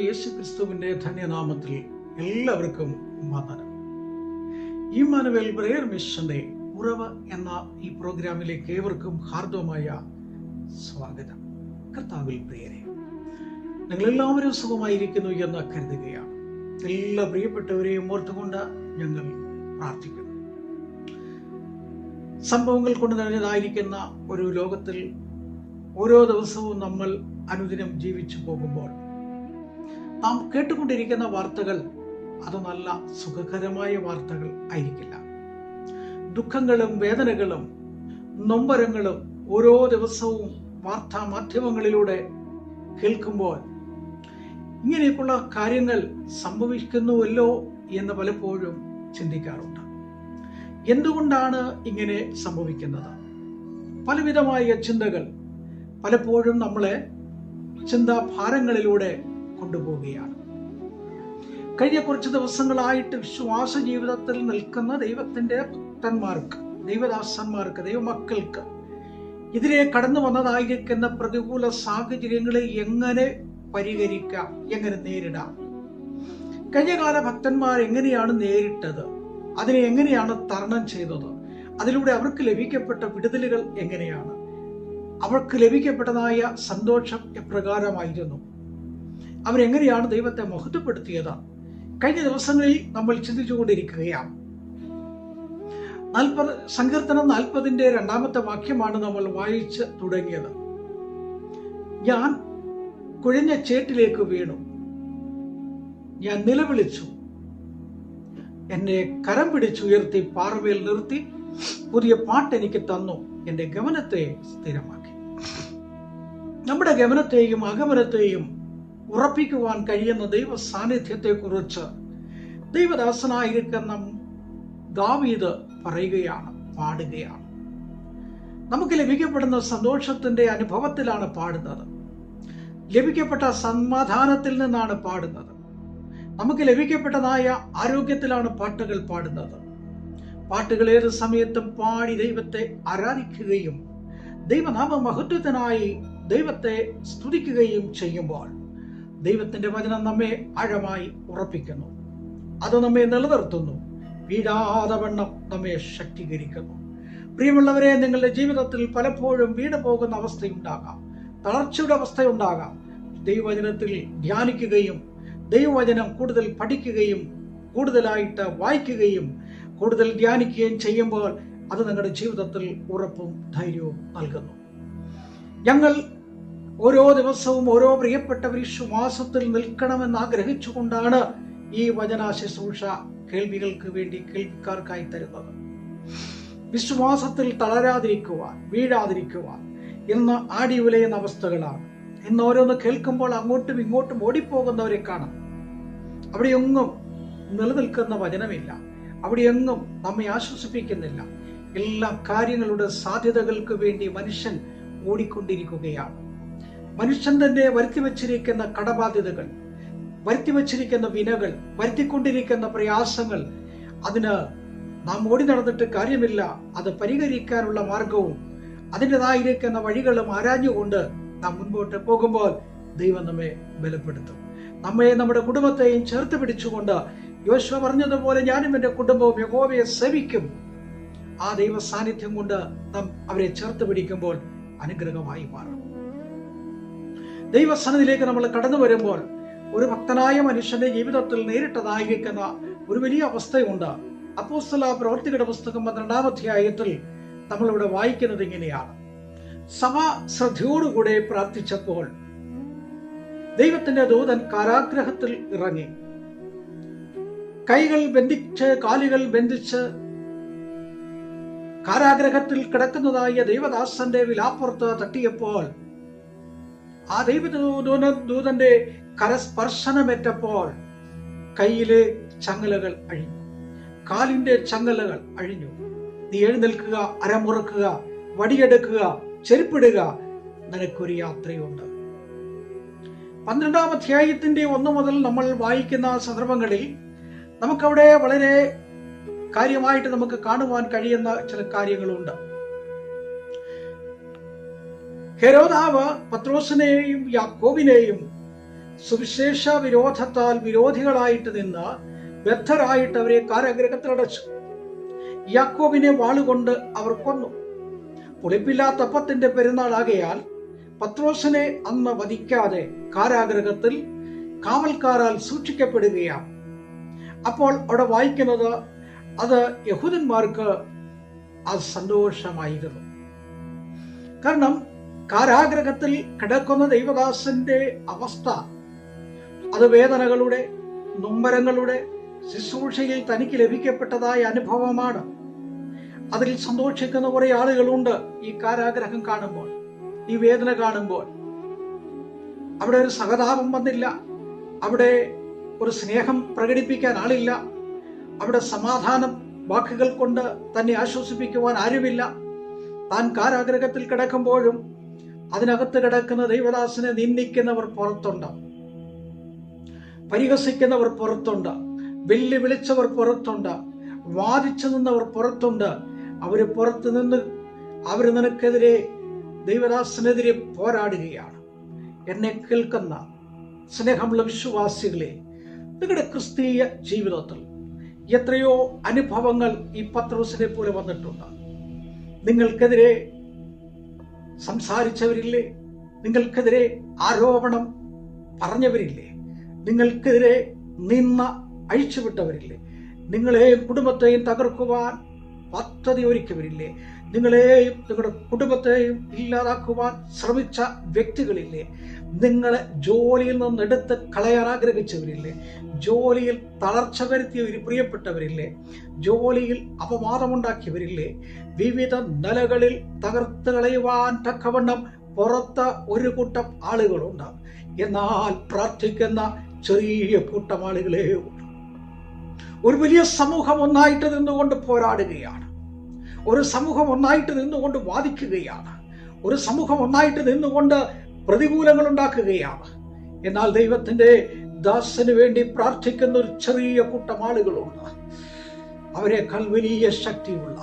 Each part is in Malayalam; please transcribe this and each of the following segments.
യേശുക്രിസ്തുവിന്റെ ധന്യനാമത്തിൽ എല്ലാവർക്കും വന്ദനം. ഇമ്മാനുവേൽ പ്രയർ മിഷന്റെ ഉറവ് എന്ന ഈ പ്രോഗ്രാമിലേക്ക് ഏവർക്കും ഹാർദവമായ സ്വാഗതം. കർത്താവിൽ പ്രിയരെ, നിങ്ങളെല്ലാവരും സുഖമായിരിക്കുന്നു എന്ന് കരുതുകയാണ്. എല്ലാ പ്രിയപ്പെട്ടവരെയും ഓർത്തുകൊണ്ട് ഞങ്ങൾ പ്രാർത്ഥിക്കുന്നു. സംഭവങ്ങൾ കൊണ്ട് നിറഞ്ഞതായിരിക്കുന്ന ഒരു ലോകത്തിൽ ഓരോ ദിവസവും നമ്മൾ അനുദിനം ജീവിച്ചു പോകുമ്പോൾ നാം കേട്ടുകൊണ്ടിരിക്കുന്ന വാർത്തകൾ അത് നല്ല സുഖകരമായ വാർത്തകൾ ആയിരിക്കില്ല. ദുഃഖങ്ങളും വേദനകളും നൊമ്പരങ്ങളും ഓരോ ദിവസവും വാർത്താ മാധ്യമങ്ങളിലൂടെ കേൾക്കുമ്പോൾ ഇങ്ങനെയൊക്കെയുള്ള കാര്യങ്ങൾ സംഭവിക്കുന്നുവല്ലോ എന്ന് പലപ്പോഴും ചിന്തിക്കാറുണ്ട്. എന്തുകൊണ്ടാണ് ഇങ്ങനെ സംഭവിക്കുന്നത്? പലവിധമായ ചിന്തകൾ പലപ്പോഴും നമ്മളെ ചിന്താഭാരങ്ങളിലൂടെ കൊണ്ടുപോവുകയാണ്. കഴിഞ്ഞ കുറച്ച് ദിവസങ്ങളായിട്ട് വിശ്വാസ ജീവിതത്തിൽ നിൽക്കുന്ന ദൈവത്തിന്റെ ഭക്തന്മാർക്ക്, ദൈവദാസന്മാർക്ക്, ദൈവമക്കൾക്ക് ഇതിലെ കടന്നു വന്നതായിരിക്കുന്ന പ്രതികൂല സാഹചര്യങ്ങളെ എങ്ങനെ പരിഹരിക്കാം, എങ്ങനെ നേരിടാം? കഴിഞ്ഞകാല ഭക്തന്മാർ എങ്ങനെയാണ് നേരിട്ടത്? അതിനെ എങ്ങനെയാണ് തരണം ചെയ്തത്? അതിലൂടെ അവർക്ക് ലഭിക്കപ്പെട്ട വിടുതലുകൾ എങ്ങനെയാണ്? അവർക്ക് ലഭിക്കപ്പെട്ടതായ സന്തോഷം എപ്രകാരമായിരുന്നു? അവരെങ്ങനെയാണ് ദൈവത്തെ മഹത്വപ്പെടുത്തിയത്? കഴിഞ്ഞ ദിവസങ്ങളിൽ നമ്മൾ ചിന്തിച്ചുകൊണ്ടിരിക്കുകയാണ്. സങ്കീർത്തനം 40-ന്റെ 2-ാമത്തെ വാക്യമാണ് നമ്മൾ വായിച്ച് തുടങ്ങിയത്. ഞാൻ കുഴഞ്ഞ ചേറ്റിലേക്ക് വീണു, ഞാൻ നിലവിളിച്ചു, എന്നെ കരം പിടിച്ചുയർത്തി പാറമേൽ നിർത്തി, പുതിയ പാട്ട് എനിക്ക് തന്നു, എന്റെ ഗമനത്തെ സ്ഥിരമാക്കി. നമ്മുടെ ഗമനത്തെയും അഗമനത്തെയും ഉറപ്പിക്കുവാൻ കഴിയുന്ന ദൈവ സാന്നിധ്യത്തെ കുറിച്ച് ദൈവദാസനായിരിക്കുന്ന ദാവീദ് പറയുകയാണ്, പാടുകയാണ്. നമുക്ക് ലഭിക്കപ്പെടുന്ന സന്തോഷത്തിന്റെ അനുഭവത്തിലാണ് പാടുന്നത്. ലഭിക്കപ്പെട്ട സമാധാനത്തിൽ നിന്നാണ് പാടുന്നത്. നമുക്ക് ലഭിക്കപ്പെട്ടതായ ആരോഗ്യത്തിലാണ് പാട്ടുകൾ പാടുന്നത്. പാട്ടുകൾ ഏത് സമയത്തും പാടി ദൈവത്തെ ആരാധിക്കുകയും ദൈവനാമ മഹത്വത്തിനായി ദൈവത്തെ സ്തുതിക്കുകയും ചെയ്യുമ്പോൾ ദൈവത്തിന്റെ വചനം നമ്മെ ആഴമായി ഉറപ്പിക്കുന്നു. അത് നമ്മെ നിലനിർത്തുന്നു, വീഴാതെ വണ്ണം നമ്മെ ശക്തീകരിക്കുന്നു. പ്രിയമുള്ളവരെ, നിങ്ങളുടെ ജീവിതത്തിൽ പലപ്പോഴും വീണു പോകുന്ന അവസ്ഥയുണ്ടാകാം, തളർച്ചയുടെ അവസ്ഥയുണ്ടാകാം. ദൈവവചനത്തിൽ ധ്യാനിക്കുകയും ദൈവവചനം കൂടുതൽ പഠിക്കുകയും കൂടുതലായിട്ട് വായിക്കുകയും കൂടുതൽ ധ്യാനിക്കുകയും ചെയ്യുമ്പോൾ അത് നിങ്ങളുടെ ജീവിതത്തിൽ ഉറപ്പും ധൈര്യവും നൽകുന്നു. ഞങ്ങൾ ഓരോ ദിവസവും ഓരോ പ്രിയപ്പെട്ടവർ വിശ്വാസത്തിൽ നിൽക്കണമെന്ന് ആഗ്രഹിച്ചുകൊണ്ടാണ് ഈ വചന ശുശ്രൂഷ കേൾവികൾക്ക് വേണ്ടി കേൾവിക്കാർക്കായി തരുന്നത്. വിശ്വാസത്തിൽ തളരാതിരിക്കുവാൻ, വീഴാതിരിക്കുവാൻ ഇന്ന് ആടി ഉലയുന്ന അവസ്ഥകളാണ്. ഇന്ന് ഓരോന്ന് കേൾക്കുമ്പോൾ അങ്ങോട്ടും ഇങ്ങോട്ടും ഓടിപ്പോകുന്നവരെ കാണാം. അവിടെയൊന്നും നിലനിൽക്കുന്ന വചനമില്ല, അവിടെയൊന്നും നമ്മെ ആശ്വസിപ്പിക്കുന്നില്ല. എല്ലാ കാര്യങ്ങളുടെ സാധ്യതകൾക്ക് വേണ്ടി മനുഷ്യൻ ഓടിക്കൊണ്ടിരിക്കുകയാണ്. മനുഷ്യൻ തന്നെ വരുത്തി വച്ചിരിക്കുന്ന കടബാധ്യതകൾ, വരുത്തി വച്ചിരിക്കുന്ന വിനകൾ, വരുത്തിക്കൊണ്ടിരിക്കുന്ന പ്രയാസങ്ങൾ, അതിന് നാം ഓടി നടന്നിട്ട് കാര്യമില്ല. അത് പരിഹരിക്കാനുള്ള മാർഗവും അതിൻ്റെതായിരിക്കുന്ന വഴികളും ആരാഞ്ഞുകൊണ്ട് നാം മുൻപോട്ട് പോകുമ്പോൾ ദൈവം നമ്മെ ബലപ്പെടുത്തും. നമ്മെ, നമ്മുടെ കുടുംബത്തെയും ചേർത്ത് പിടിച്ചുകൊണ്ട് യോശുവ പറഞ്ഞതുപോലെ ഞാനും എൻ്റെ കുടുംബവും യഹോവയെ സേവിക്കും. ആ ദൈവ സാന്നിധ്യം കൊണ്ട് നാം അവരെ ചേർത്ത് പിടിക്കുമ്പോൾ അനുഗ്രഹമായി മാറും. ദൈവസന്നിധിയിലേക്ക് നമ്മൾ കടന്നു വരുമ്പോൾ ഒരു ഭക്തനായ മനുഷ്യന്റെ ജീവിതത്തിൽ നേരിട്ടതായിരിക്കുന്ന ഒരു വലിയ അവസ്ഥയുണ്ട്. അപ്പോസ്തല പ്രവൃത്തികളുടെ പുസ്തകം 12-ാം അധ്യായത്തിൽ നമ്മളിവിടെ വായിക്കുന്നത് ഇങ്ങനെയാണ്. സഭ ശ്രദ്ധയോടുകൂടെ പ്രാർത്ഥിച്ചപ്പോൾ ദൈവത്തിന്റെ ദൂതൻ കാരാഗ്രഹത്തിൽ ഇറങ്ങി, കൈകൾ ബന്ധിച്ച് കാലുകൾ ബന്ധിച്ച് കാരാഗ്രഹത്തിൽ കിടക്കുന്നതായ ദൈവദാസന്റെ വിലാപ്പുറത്ത് തട്ടിയപ്പോൾ ആ ദൂതന്റെ കരസ്പർശനമേറ്റപ്പോൾ കയ്യിലെ ചങ്ങലകൾ അഴിഞ്ഞു, കാലിന്റെ ചങ്ങലകൾ അഴിഞ്ഞു. നീ എഴുന്നേൽക്കുക, അരമുറക്കുക, വടിയെടുക്കുക, ചെരുപ്പിടുക, നിനക്കൊരു യാത്രയുണ്ട്. 12-ാം അധ്യായത്തിന്റെ 1 മുതൽ നമ്മൾ വായിക്കുന്ന സന്ദർഭങ്ങളിൽ നമുക്കവിടെ വളരെ കാര്യമായിട്ട് നമുക്ക് കാണുവാൻ കഴിയുന്ന ചില കാര്യങ്ങളുണ്ട്. ഹെരോദാവ് പത്രോസിനെയും യാക്കോബിനെയും സുവിശേഷ വിരോധത്താൽ വിരോധികളായിട്ട് നിന്ന് ബദ്ധരായിട്ട് അവരെ കാരാഗൃഹത്തിൽ അടച്ചു. യാക്കോബിനെ വാളുകൊണ്ട് അവർ കൊന്നു. പുളിപ്പില്ലാത്ത അപ്പത്തിന്റെ പെരുന്നാളാകയാൽ പത്രോസിനെ അന്ന് വധിക്കാതെ കാരാഗൃഹത്തിൽ കാവൽക്കാരാൽ സൂക്ഷിക്കപ്പെടുകയാണ്. അപ്പോൾ അവിടെ വായിക്കുന്നത് അത് യഹൂദന്മാർക്ക് അത് സന്തോഷമായിരുന്നു. കാരണം കാരാഗൃഹത്തിൽ കിടക്കുന്ന ദൈവദാസന്റെ അവസ്ഥ അത് വേദനകളുടെ, നൊമ്പരങ്ങളുടെ ശുശ്രൂഷയിൽ തനിക്ക് ലഭിക്കപ്പെട്ടതായ അനുഭവമാണ്. അതിൽ സന്തോഷിക്കുന്ന കുറെ ആളുകളുണ്ട്. ഈ കാരാഗ്രഹം കാണുമ്പോൾ, ഈ വേദന കാണുമ്പോൾ അവിടെ ഒരു സഹതാപം വന്നില്ല, അവിടെ ഒരു സ്നേഹം പ്രകടിപ്പിക്കാൻ ആളില്ല, അവിടെ സമാധാനം വാക്കുകൾ കൊണ്ട് തന്നെ ആശ്വസിപ്പിക്കുവാൻ ആരുമില്ല. താൻ കാരാഗ്രഹത്തിൽ കിടക്കുമ്പോഴും അതിനകത്ത് കിടക്കുന്ന ദൈവദാസനെ നിന്ദിക്കുന്നവർ പുറത്തുണ്ട്, പരിഹസിക്കുന്നവർ പുറത്തുണ്ട്, വെല്ലുവിളിച്ചവർ പുറത്തുണ്ട്, വാദിച്ചു നിന്നവർ പുറത്തുണ്ട്. അവര് പുറത്തു നിന്ന് അവര് നിനക്കെതിരെ, ദൈവദാസനെതിരെ പോരാടുകയാണ്. എന്നെ കേൾക്കുന്ന സ്നേഹമുള്ള വിശ്വാസികളെ, നിങ്ങളുടെ ക്രിസ്തീയ ജീവിതത്തിൽ എത്രയോ അനുഭവങ്ങൾ ഈ പത്രോസിനെ പോലെ വന്നിട്ടുണ്ട്. നിങ്ങൾക്കെതിരെ സംസാരിച്ചവരില്ലേ? നിങ്ങൾക്കെതിരെ ആരോപണം പറഞ്ഞവരില്ലേ? നിങ്ങൾക്കെതിരെ നിന്ന അഴിച്ചുവിട്ടവരില്ലേ? നിങ്ങളെയും കുടുംബത്തെയും തകർക്കുവാൻ പദ്ധതി ഒരുക്കിയവരില്ലേ? നിങ്ങളെയും നിങ്ങളുടെ കുടുംബത്തെയും ഇല്ലാതാക്കുവാൻ ശ്രമിച്ച വ്യക്തികളില്ലേ? നിങ്ങളെ ജോലിയിൽ നിന്ന് എടുത്ത് കളയാൻ ആഗ്രഹിച്ചവരില്ലേ? ജോലിയിൽ തളർച്ച വരുത്തിയവർ പ്രിയപ്പെട്ടവരില്ലേ? ജോലിയിൽ അപവാദമുണ്ടാക്കിയവരില്ലേ? വിവിധ നിലകളിൽ തകർത്ത് കളയുവാൻ തക്കവണ്ണം പുറത്ത് ഒരു കൂട്ടം ആളുകളുണ്ട്. എന്നാൽ പ്രാർത്ഥിക്കുന്ന ചെറിയ കൂട്ടം ആളുകളേ ഉള്ളൂ. ഒരു വലിയ സമൂഹം ഒന്നായിട്ട് നിന്നുകൊണ്ട് പോരാടുകയാണ്. ഒരു സമൂഹം ഒന്നായിട്ട് നിന്നുകൊണ്ട് വാദിക്കുകയാണ്. ഒരു സമൂഹം ഒന്നായിട്ട് നിന്നുകൊണ്ട് പ്രതികൂലങ്ങൾ ഉണ്ടാക്കുകയാണ്. എന്നാൽ ദൈവത്തിന്റെ ദാസന് വേണ്ടി പ്രാർത്ഥിക്കുന്ന ഒരു ചെറിയ കൂട്ടം ആളുകളുണ്ട്. അവരെക്കാൾ വലിയ ശക്തിയുള്ള,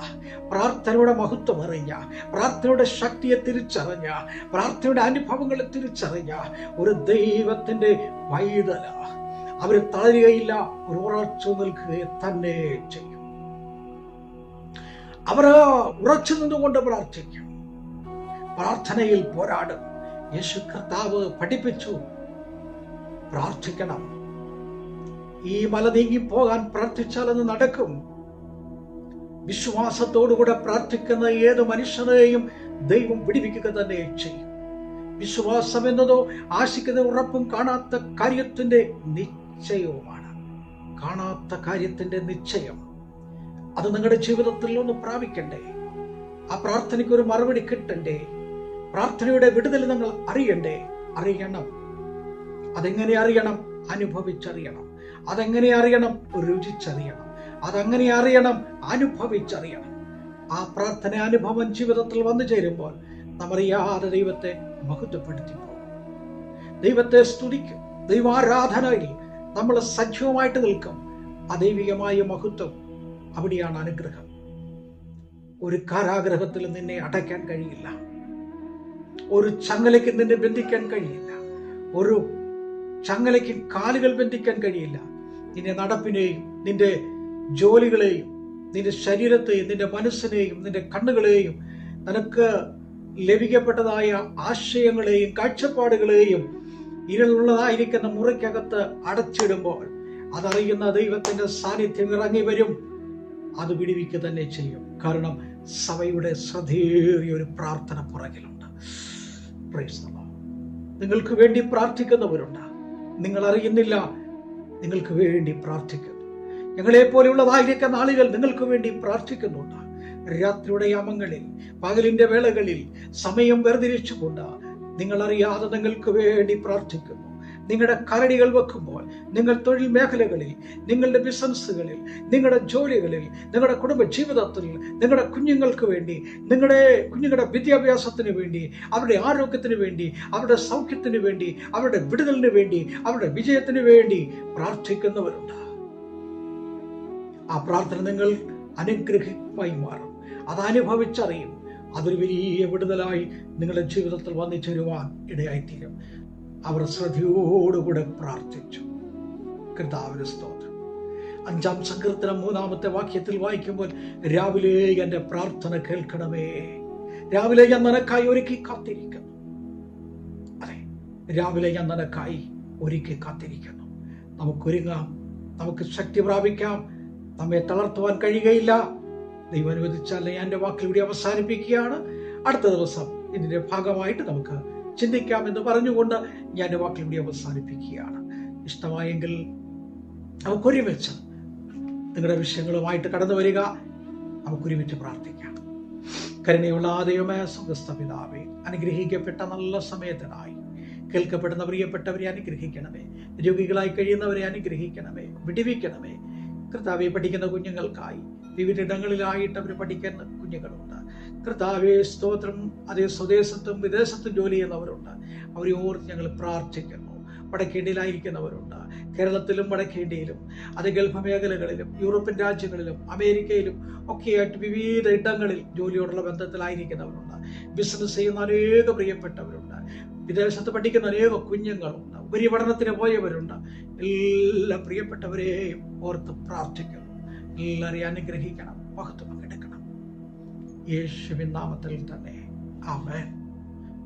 പ്രാർത്ഥനയുടെ മഹത്വം അറിഞ്ഞ, പ്രാർത്ഥനയുടെ ശക്തിയെ തിരിച്ചറിഞ്ഞ, പ്രാർത്ഥനയുടെ അനുഭവങ്ങളെ തിരിച്ചറിഞ്ഞ ഒരു ദൈവത്തിന്റെ പൈതല. അവർ തളരുകയില്ല, ഒരു ഉറച്ചു നിൽക്കുകയെ തന്നെ ചെയ്യും. അവർ ഉറച്ചു നിന്നുകൊണ്ട് പ്രാർത്ഥിക്കും, പ്രാർത്ഥനയിൽ പോരാടും. യേശു കർത്താവ് പഠിപ്പിച്ചു, പ്രാർത്ഥിക്കണം. ഈ മല നീങ്ങിപ്പോകാൻ പ്രാർത്ഥിച്ചാൽ അത് നടക്കും. വിശ്വാസത്തോടുകൂടെ പ്രാർത്ഥിക്കുന്ന ഏത് മനുഷ്യനെയും ദൈവം വിടിവിക്കുക തന്നെ ചെയ്യും. വിശ്വാസം എന്നതോ ആശിക്കുന്ന ഉറപ്പും കാണാത്ത കാര്യത്തിന്റെ നിശ്ചയവുമാണ്. കാണാത്ത കാര്യത്തിന്റെ നിശ്ചയം അത് നിങ്ങളുടെ ജീവിതത്തിൽ ഒന്ന് പ്രാപിക്കണ്ടേ? ആ പ്രാർത്ഥനയ്ക്ക് ഒരു മറുപടി കിട്ടണ്ടേ? പ്രാർത്ഥനയുടെ വിടുതൽ നിങ്ങൾ അറിയണ്ടേ? അറിയണം. അതെങ്ങനെ അറിയണം? അനുഭവിച്ചറിയണം. അതെങ്ങനെ അറിയണം? രുചിച്ചറിയണം. അതെങ്ങനെ അറിയണം? അനുഭവിച്ചറിയണം. ആ പ്രാർത്ഥന അനുഭവം ജീവിതത്തിൽ വന്നു ചേരുമ്പോൾ നമ്മറിയാതെ ദൈവത്തെ മഹത്വപ്പെടുത്തി പോകും. ദൈവത്തെ സ്തുതിക്കും. ദൈവാരാധനയിൽ നമ്മൾ സജീവമായിട്ട് നിൽക്കും. അദൈവികമായ മഹത്വം അവിടെയാണ് അനുഗ്രഹം. ഒരു കാരാഗ്രഹത്തിൽ നിന്നെ അടയ്ക്കാൻ കഴിയില്ല. ഒരു ചങ്ങലയ്ക്ക് നിന്നെ ബന്ധിക്കാൻ കഴിയില്ല. ഒരു ചങ്ങലയ്ക്ക് കാലുകൾ ബന്ധിക്കാൻ കഴിയില്ല. നിന്റെ നടപ്പിനെയും നിന്റെ ജോലികളെയും നിന്റെ ശരീരത്തെയും നിന്റെ മനസ്സിനെയും നിന്റെ കണ്ണുകളെയും നിനക്ക് ലഭിക്കപ്പെട്ടതായ ആശയങ്ങളെയും കാഴ്ചപ്പാടുകളെയും ഇരുളുള്ളതായിരിക്കുന്ന മുറിക്കകത്ത് അടച്ചിടുമ്പോൾ അതറിയുന്ന ദൈവത്തിന്റെ സാന്നിധ്യം ഇറങ്ങി വരും. അത് വിടുവിക്കുക തന്നെ ചെയ്യും. കാരണം സഭയുടെ ശ്രദ്ധേറിയ ഒരു പ്രാർത്ഥന പുറകിലുണ്ട്. നിങ്ങൾക്ക് വേണ്ടി പ്രാർത്ഥിക്കുന്നവരുണ്ട്. നിങ്ങൾ അറിയുന്നില്ല, നിങ്ങൾക്ക് വേണ്ടി പ്രാർത്ഥിക്കുന്നു. ഞങ്ങളെ പോലെയുള്ളതായിരിക്കുന്ന ആളുകൾ നിങ്ങൾക്ക് വേണ്ടി പ്രാർത്ഥിക്കുന്നുണ്ട്. രാത്രിയുടെ യാമങ്ങളിൽ, പകലിന്റെ വേളകളിൽ സമയം വേർതിരിച്ചുകൊണ്ട് നിങ്ങൾ അറിയാതെ നിങ്ങൾക്ക് വേണ്ടി പ്രാർത്ഥിക്കുന്നു. നിങ്ങളുടെ കരടികൾ വെക്കുമ്പോൾ, നിങ്ങൾ തൊഴിൽ മേഖലകളിൽ, നിങ്ങളുടെ ബിസിനസ്സുകളിൽ, നിങ്ങളുടെ ജോലികളിൽ, നിങ്ങളുടെ കുടുംബ ജീവിതത്തിൽ, നിങ്ങളുടെ കുഞ്ഞുങ്ങൾക്ക് വേണ്ടി, നിങ്ങളുടെ കുഞ്ഞുങ്ങളുടെ വിദ്യാഭ്യാസത്തിന് വേണ്ടി, അവരുടെ ആരോഗ്യത്തിന് വേണ്ടി, അവരുടെ സൗഖ്യത്തിന് വേണ്ടി, അവരുടെ വിടുതലിന് വേണ്ടി, അവരുടെ വിജയത്തിന് വേണ്ടി പ്രാർത്ഥിക്കുന്നവരുണ്ട്. ആ പ്രാർത്ഥന നിങ്ങൾ അനുഗ്രഹമായി മാറും. അത് അനുഭവിച്ചറിയും. അതൊരു വലിയ വിടുതലായി നിങ്ങളുടെ ജീവിതത്തിൽ വന്നു ചേരുവാൻ ഇടയായിത്തീരും. അവർ ശ്രദ്ധയോടുകൂടെ പ്രാർത്ഥിച്ചു. കർത്താവിന് സ്തോത്രം. 5-ാം സങ്കീർത്തനം 3-ാമത്തെ വാക്യത്തിൽ വായിക്കുമ്പോൾ, രാവിലെ എൻ്റെ പ്രാർത്ഥന കേൾക്കണമേ, രാവിലെ ഞാൻ നിനക്കായി ഒരുക്കി കാത്തിരിക്കുന്നു. അതെ, രാവിലെ ഞാൻ നിനക്കായി ഒരുക്കി കാത്തിരിക്കുന്നു. നമുക്കൊരുങ്ങാം, നമുക്ക് ശക്തി പ്രാപിക്കാം. നമ്മെ തളർത്തുവാൻ കഴിയുകയില്ല. ദൈവം അനുവദിച്ചാൽ ഞാൻ എൻ്റെ വാക്കിൽ കൂടി അവസാനിപ്പിക്കുകയാണ്. അടുത്ത ദിവസം ഇതിൻ്റെ ഭാഗമായിട്ട് നമുക്ക് ചിന്തിക്കാം പറഞ്ഞുകൊണ്ട് ഞാൻ എൻ്റെ വാക്കിൽ കൂടി അവസാനിപ്പിക്കുകയാണ്. ഇഷ്ടമായെങ്കിൽ നമുക്കൊരുമിച്ച് നിങ്ങളുടെ വിഷയങ്ങളുമായിട്ട് കടന്നു വരിക. നമുക്കൊരുമിച്ച് പ്രാർത്ഥിക്കാം. കരുണയുള്ള ദൈവമേ, സ്വർഗ്ഗസ്ഥ പിതാവേ, അനുഗ്രഹിക്കപ്പെട്ട നല്ല സമയത്തിനായി കേൾക്കപ്പെടുന്ന പ്രിയപ്പെട്ടവരെ അനുഗ്രഹിക്കണമേ. രോഗികളായി കഴിയുന്നവരെ അനുഗ്രഹിക്കണമേ, വിടിവിക്കണമേ. കർത്താവെ, പഠിക്കുന്ന കുഞ്ഞുങ്ങൾക്കായി വിവിധയിടങ്ങളിലായിട്ട് അവർ പഠിക്കുന്ന കുഞ്ഞുങ്ങളുണ്ട്. കർത്താവെ സ്തോത്രം. അതേ സ്വദേശത്തും വിദേശത്തും ജോലി ചെയ്യുന്നവരുണ്ട്. അവരെ ഓർത്ത് ഞങ്ങൾ പ്രാർത്ഥിക്കുന്നു. വടക്കേണ്ടിയിലായിരിക്കുന്നവരുണ്ട്. കേരളത്തിലും വടക്കേണ്ടിയിലും, അത് ഗൾഫ് മേഖലകളിലും, യൂറോപ്യൻ രാജ്യങ്ങളിലും, അമേരിക്കയിലും ഒക്കെയായിട്ട് വിവിധ ഇടങ്ങളിൽ ജോലിയോടുള്ള ബന്ധത്തിലായിരിക്കുന്നവരുണ്ട്. ബിസിനസ് ചെയ്യുന്ന അനേക പ്രിയപ്പെട്ടവരുണ്ട്. വിദേശത്ത് പഠിക്കുന്ന അനേക കുഞ്ഞുങ്ങളുണ്ട്. ഉപരിപഠനത്തിന് പോയവരുണ്ട്. എല്ലാ പ്രിയപ്പെട്ടവരെയും ഓർത്ത് പ്രാർത്ഥിക്കുന്നു. എല്ലാവരെയും അനുഗ്രഹിക്കണം, മഹത്വം പങ്കെടുക്കണം. യേശുവിൻ നാമത്തിൽ തന്നെ ആമേൻ.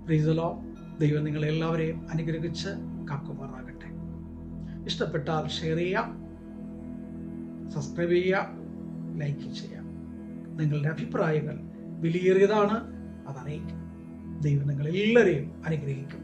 Praise the Lord. ദൈവം നിങ്ങളെല്ലാവരെയും അനുഗ്രഹിച്ച് കാക്കുമാറാകട്ടെ. ഇഷ്ടപ്പെട്ടാൽ ഷെയർ ചെയ്യാം, സബ്സ്ക്രൈബ് ചെയ്യാം, ലൈക്ക് ചെയ്യാം. നിങ്ങളുടെ അഭിപ്രായങ്ങൾ വിലയേറിയതാണ്, അതറിയിക്കും. ദൈവം നിങ്ങളെല്ലാവരെയും അനുഗ്രഹിക്കും.